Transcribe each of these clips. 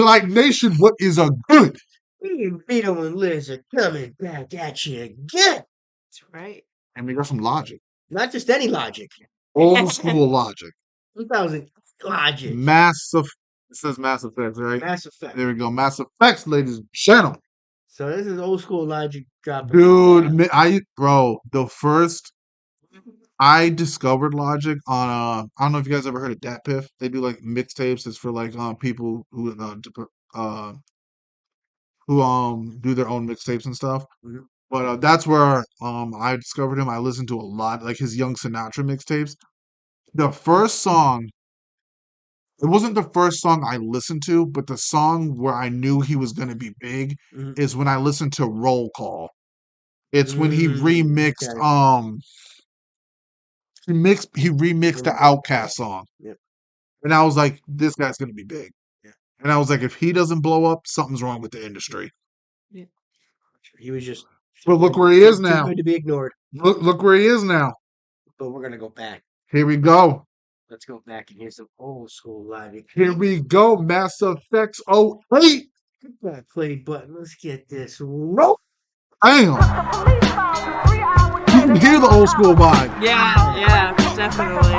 Blite Nation, what is a good? Me and Vito and Liz are coming back at you again. That's right. And we got some logic. Not just any logic. Old school logic. 2000 logic. It says Masseffects, right? Mass Effect. There we go. Masseffects, ladies and gentlemen. So this is old school logic dropping. Dude, the first I discovered Logic on I don't know if you guys ever heard of Dat Piff. They do like mixtapes. It's for like people who do their own mixtapes and stuff. Mhm. But that's where I discovered him. I listened to a lot, like his Young Sinatra mixtapes. The first song, it wasn't the first song I listened to, but the song where I knew he was gonna be big Mhm. is when I listened to Roll Call. It's when he Mm, remixed okay. he remixed the Outkast song. Yep. And I was like, this guy's gonna be big. Yeah. And I was like, if he doesn't blow up, something's wrong with the industry. He was just But look where he is too now. good to be ignored. Look where he is now. But we're gonna go back. Here we go. Let's go back and hear some old school logic. Here we go. Masseffects 08. That play button. Let's get this roll. Damn. You can hear the old school vibe. Yeah, definitely.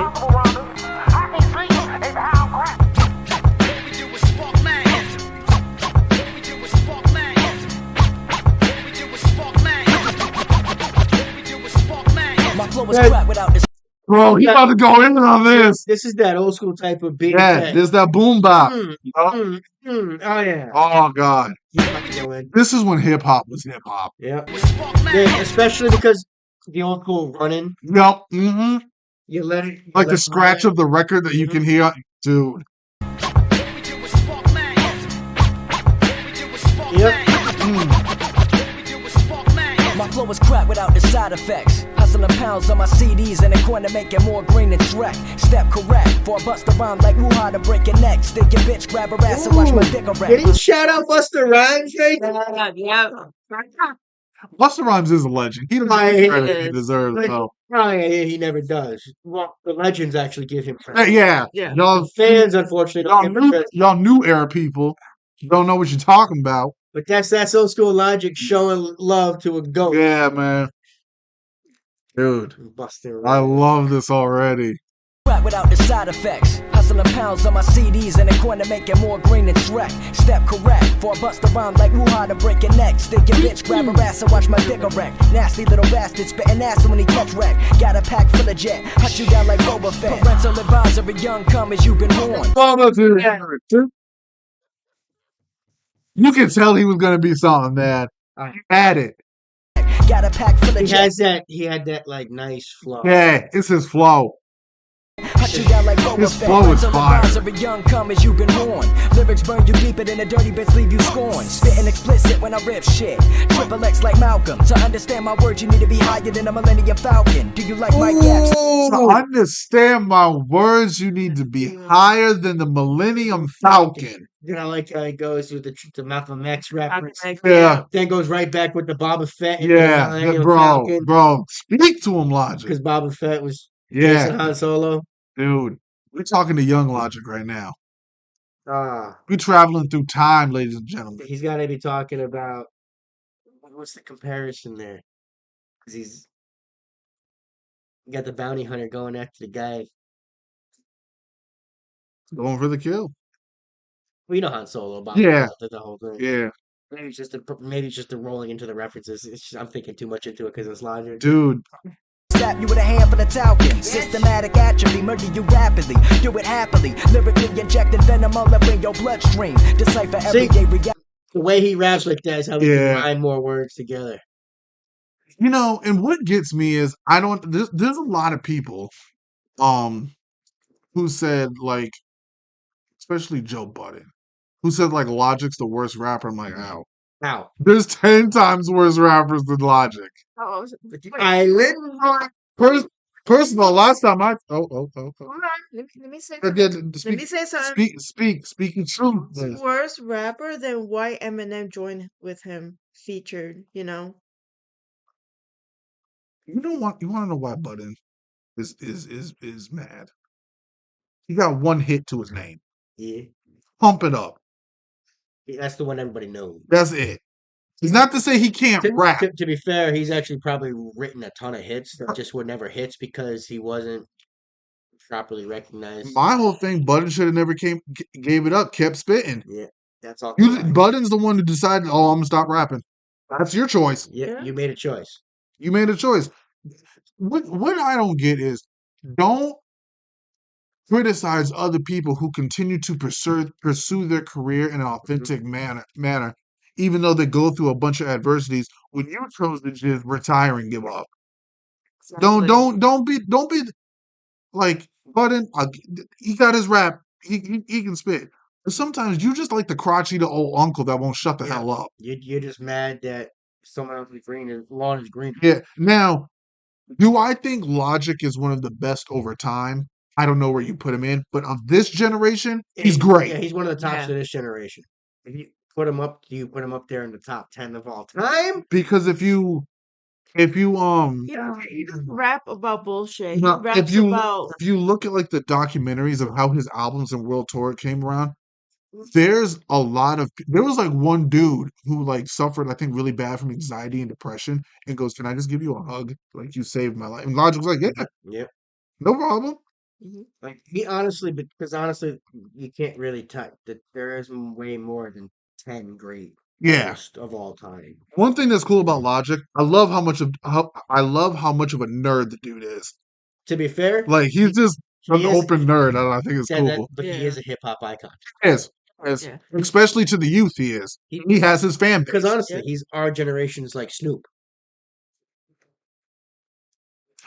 My flow is crap without this. Bro, he about to go in on this. This is that old school type of beat. Yeah, there's that boom bop. Oh yeah. Oh God. He's about to go in. This is when hip hop was hip hop. Yeah. Yeah, especially because the old school running. Yep. Mm-hmm. You let it Like the scratch of the record that you can hear. Dude. Yep. My flow is crap without the side effects. Hustling pounds on my CDs in the corner, making more green than Shrek. Step correct, for a bust around like woo-ha to break your neck. Stick your bitch, grab her ass and watch my dick erect. Did he shout out Busta Rhymes right Yeah. Busta Rhymes is a legend. He doesn't get the credit he deserves. So. Oh yeah, he never does. Well, the legends actually give him credit. Yeah. Yeah. The fans, unfortunately, don't give him credit. Y'all new era people don't know what you're talking about. But that's old school logic showing love to a goat. Yeah, man. Dude, Busta I Rhymes. love this already. Crap without the side effects. Hustling pounds on my CDs in the corner, making more green than Shrek. Step correct, for a bust around like woo-ha to break your neck. Stick your bitch, grab her ass and watch my dick erect. Nasty little bastard spitting acid when he catch wreck. Got a pack full of jet, hunt you down like Boba Fett. Parental advisory, young cum as you can horn. You can tell he was gonna be something, man. I had it. Got a pack full of jet. He had that like nice flow. Yeah, it's his flow. Hunt you down like Boba His Fett. flow is Parental fire. advisory, young cum as you can horn. Lyrics burn you deeper than the dirty bits leave you scorn. Spitting explicit when I rip shit. Triple X like Malcolm. To understand my words, you need to be higher than a Millennium Falcon. Do you like my gaps? To understand my words, you need to be higher than the Millennium Falcon. You know, like how he goes with the Malcolm X reference. Yeah. Then goes right back with the Boba Fett. And Yeah, bro. Speak to him, Logic. Because Boba Fett was chasing Han Solo. Dude, we're talking to young Logic right now. Ah, We're traveling through time, ladies and gentlemen. he's got to be talking about what's the comparison there? Because he's got the bounty hunter going after the guy. Going for the kill. Well, you know Han Solo. Boba Yeah. Fett, the whole thing. Yeah. Maybe it's just the rolling into the references. I'm thinking too much into it because it's logic. Dude. Slap you with a handful of talcum. Systematic atrophy, murder you rapidly. Do it happily. Lyrically injecting venom all up in your bloodstream. Decipher everyday reality. The way he raps like that is how we can rhyme more words together. You know, and what gets me is there's a lot of people who said, like, especially Joe Budden, who said like Logic's the worst rapper. I'm like, ow. How? There's 10 times worse rappers than Logic. Oh, First of all, last time I hold on. Let me say something. Let me say something. Speaking truth. Worse rapper than why Eminem joined with him featured, you know. You want to know why Budden is mad? He got one hit to his name. Yeah. Pump It Up. That's the one everybody knows. That's it. It's not to say he can't rap. To be fair, he's actually probably written a ton of hits that just were never hits because he wasn't properly recognized. My whole thing, Budden should have never gave it up, kept spitting. Yeah, that's all. Budden's the one who decided, oh, I'm gonna stop rapping. That's your choice. Yeah, you made a choice. You made a choice. What I don't get is, don't criticize other people who continue to pursue their career in an authentic manner, even though they go through a bunch of adversities. When you chose to just retire and give up, don't be like Budden. He got his rap. He can spit. But sometimes you just like the crotchety old uncle that won't shut the hell up. You're just mad that someone else's lawn is green. Yeah. Now, do I think Logic is one of the best over time? I don't know where you put him in, but of this generation, he's great. Yeah, he's one of the tops of this generation. If you put him up, do you put him up there in the top 10 of all time? Because if you he doesn't rap about bullshit. He raps if you about look at like the documentaries of how his albums and world tour came around, there's a lot of there was like one dude who like suffered, I think, really bad from anxiety and depression, and goes, "Can I just give you a hug? Like, you saved my life." And Logic was like, "Yeah, Yep. no problem." Like because honestly, you can't really touch that. There is way more than 10 great Yeah. artists of all time. One thing that's cool about Logic, I love how much of a nerd the dude is. To be fair, Like, he's just an open nerd, and I think it's said that, cool. but he is a hip hop icon. Yes, Yeah. especially to the youth, he is. He has his fan base. Because honestly, he's our generation's like Snoop.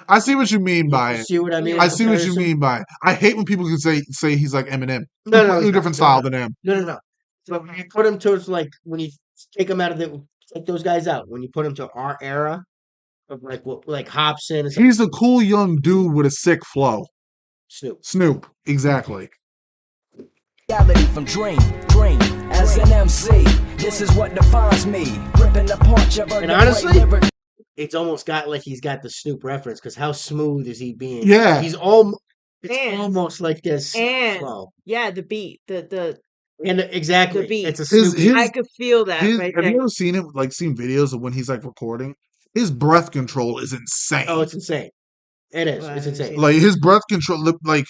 I see what you mean by it. See what I mean? I see what you mean by it. I hate when people can say he's like Eminem. No, Completely different style than him. No. But when you put him towards like when you take him out of take those guys out, when you put him to our era of like Hobson and stuff, He's a cool young dude with a sick flow. Snoop, exactly. Reality from dream. As an MC, this is what defines me. Ripping apart your and honestly, it's almost got like he's got the Snoop reference because how smooth is he being? Yeah, he's almost like this flow. Yeah, the beat, the exactly the beat. It's a Snoop. I could feel that. Right have there. you ever seen it? Like, seen videos of when he's like recording? His breath control is insane. Oh, it's insane. It is. It's insane. Like, his breath control, like,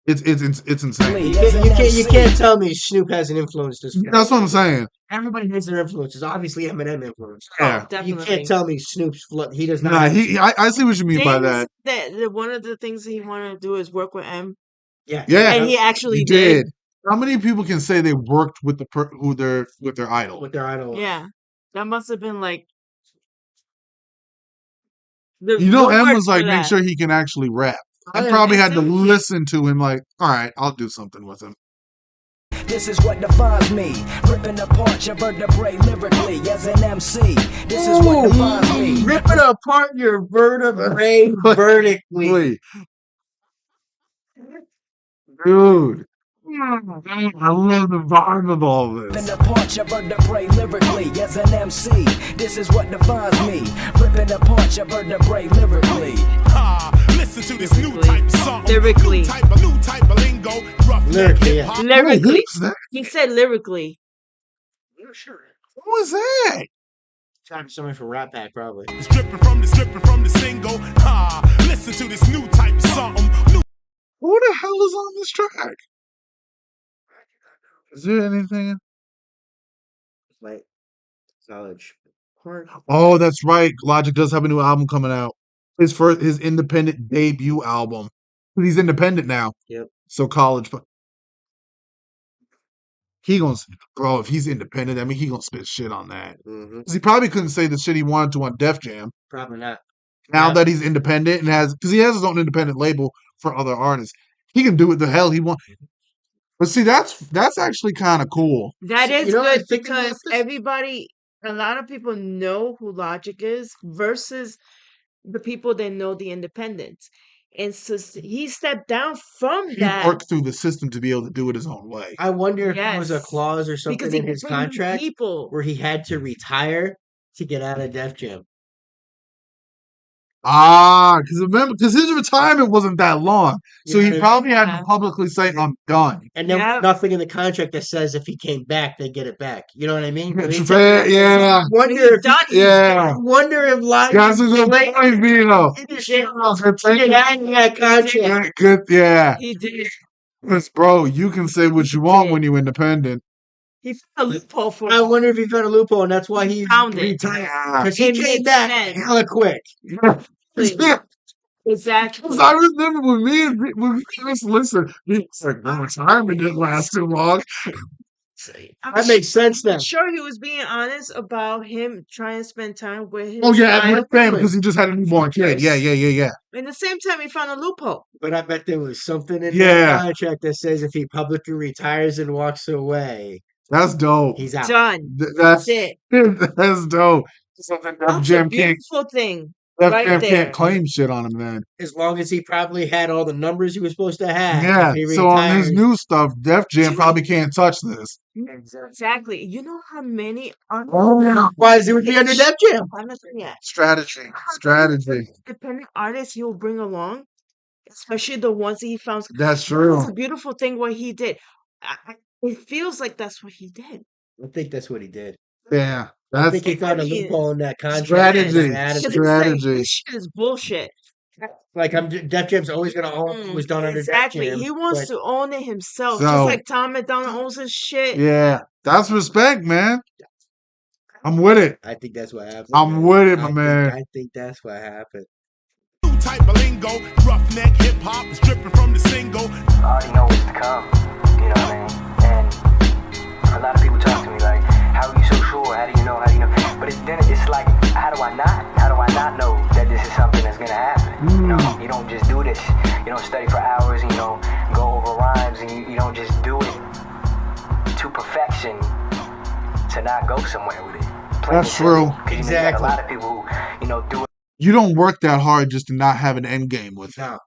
it's insane. You can't tell me Snoop hasn't influenced this. That's what I'm saying. Everybody has their influences. Obviously, Eminem influenced. Yeah, definitely. You can't tell me Snoop's he does not. Nah, I see what you mean by that. One of the things he wanted to do is work with M. Yeah, and he actually did. How many people can say they worked with their idol? With their idol. Yeah, that must have been like. M was like, make sure he can actually rap. I probably had to listen to him like, all right, I'll do something with him. This is what defines me. Ripping apart your vertebrae lyrically as an MC. This is what defines me. Ripping apart your vertebrae vertically. Dude. I love the vibe of all this. Ripping apart your vertebrae lyrically as an MC. This is what defines me. Ripping apart your vertebrae lyrically. Listen to this new type of song. Lyrically. New type of lingo. Lyrically, yeah. Lyrically. He said lyrically. Sure. What was that? Time for somebody from Rat Pack, probably. Stripping from the single. Listen to this new type of song. Who the hell is on this track? Is there anything? Like College Park. Oh, that's right. Logic does have a new album coming out. His independent debut album. He's independent now. Yep. So College, but he gonna, bro, if he's independent, I mean, he gonna spit shit on that. He probably couldn't say the shit he wanted to on Def Jam. Probably not. Now that he's independent and because he has his own independent label for other artists, he can do what the hell he wants. But see, that's actually kind of cool. That is good because a lot of people know who Logic is versus the people that know the independents. And so he stepped down from that. He worked through the system to be able to do it his own way. I wonder if there was a clause or something in his contract where he had to retire to get out of Def Jam. Because remember, because his retirement wasn't that long, so he Yeah. probably had to Yeah. publicly say, "I'm done." And there was Yep. nothing in the contract that says if he came back, they get it back. You know what I mean? I mean, Fair, yeah, wonder He's if done. yeah. wonder if live That's a good point, Vito. industry Good, hang that contract. yeah. He did. Because, bro, you can say what you want when you're independent. He found a loophole for I wonder if he found a loophole, and that's why he found it. retired. Yeah. Because he It came makes back sense. hella quick. Please. Exactly. Because I remember when we first listened, we was like, "My retirement didn't last too long." That makes sense now. I'm sure he was being honest about him trying to spend time with his Oh yeah, and wife. with fam, because he just had a newborn kid. Yeah. At the same time, he found a loophole. But I bet there was something in Yeah. that contract that says if he publicly retires and walks away, That's dope. he's out. Done. That's That's it. that's dope. Something Def That's a Jam can't beautiful thing. Def right Jam there. can't claim shit on him then. As long as he probably had all the numbers he was supposed to have. Yeah. If he So on his retires, new stuff, Def Jam probably can't touch this. Exactly. You know how many why is he would be under Def Jam? Strategy. independent artists he will bring along, especially the ones that he found. That's That's true. a beautiful thing what he did. It feels like that's what he did. I think that's what he did. Yeah. I That's think he found a I mean, loophole in that contract. strategy. and added Because it. it's like, Strategy. this shit is bullshit. Like Def Jam's always gonna own what was done under Exactly. Def Jam. He wants but to own it himself, So- just like Tom McDonald owns his shit. Yeah. That's respect, man. I'm with it. I think that's what happened. I'm man. with it, my I think- man. I think that's what happened. New type of lingo, roughneck hip hop, stripping from the single. I already know what's to come, you know what I mean? And a lot of people talk to me like, how are you so sure? How do you know? But then it's like, how do I not? How do I not know that this is something that's gonna happen? You know, you don't just do this. You don't study for hours and go over rhymes and you don't just do it to perfection to not go somewhere with it. Plain That's and simple. true. 'Cause you know, you got a lot of people who, do it You don't work that hard just to not have an end game with it. No.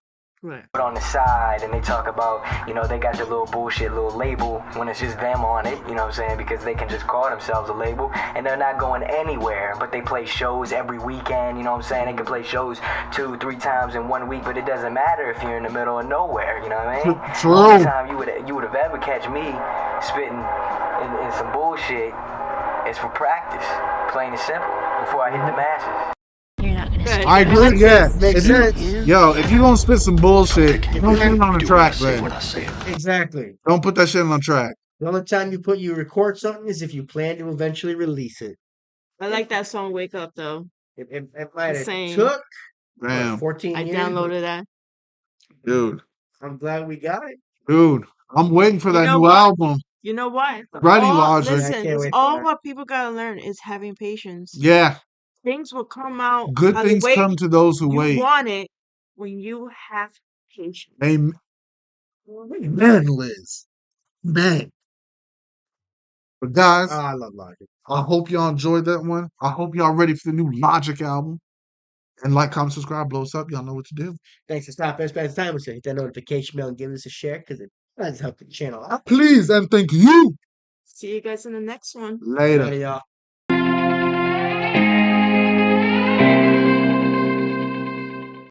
Right. on the side and they talk about, they got the little bullshit little label when it's just them on it, you know what I'm saying? Because they can just call themselves a label and they're not going anywhere, but they play shows every weekend, you know what I'm saying? They can play shows 2-3 times in 1 week, but it doesn't matter if you're in the middle of nowhere, you know what I mean? True. Only time you would have ever catch me spitting in some bullshit is for practice, plain and simple, before I hit the masses. You're not gonna Good. I agree. Yeah. Makes If you don't spit some bullshit, don't put it on the track, man. Exactly. Don't put that shit on the track. The only time you record something is if you plan to eventually release it. I like that song "Wake Up" though. It might have Same. took Damn, 14 I years. downloaded that. dude. I'm glad we got it. Dude, I'm waiting for You that know new what? album. You know what? Ready, All- Logic. I Listen, can't it's wait for all that. what people gotta learn is having patience. Yeah, Things will come out. good how they things wait. come to those who You wait. want it when you have patience. Amen, Liz. Man. But guys, Oh, I love Logic. I hope y'all enjoyed that one. I hope y'all ready for the new Logic album. And like, comment, subscribe, blow us up. Y'all know what to do. Thanks for stopping. Spend time with us. Hit that notification bell and give us a share because it does help the channel out. Please and thank you. See you guys in the next one. Later. Later, y'all.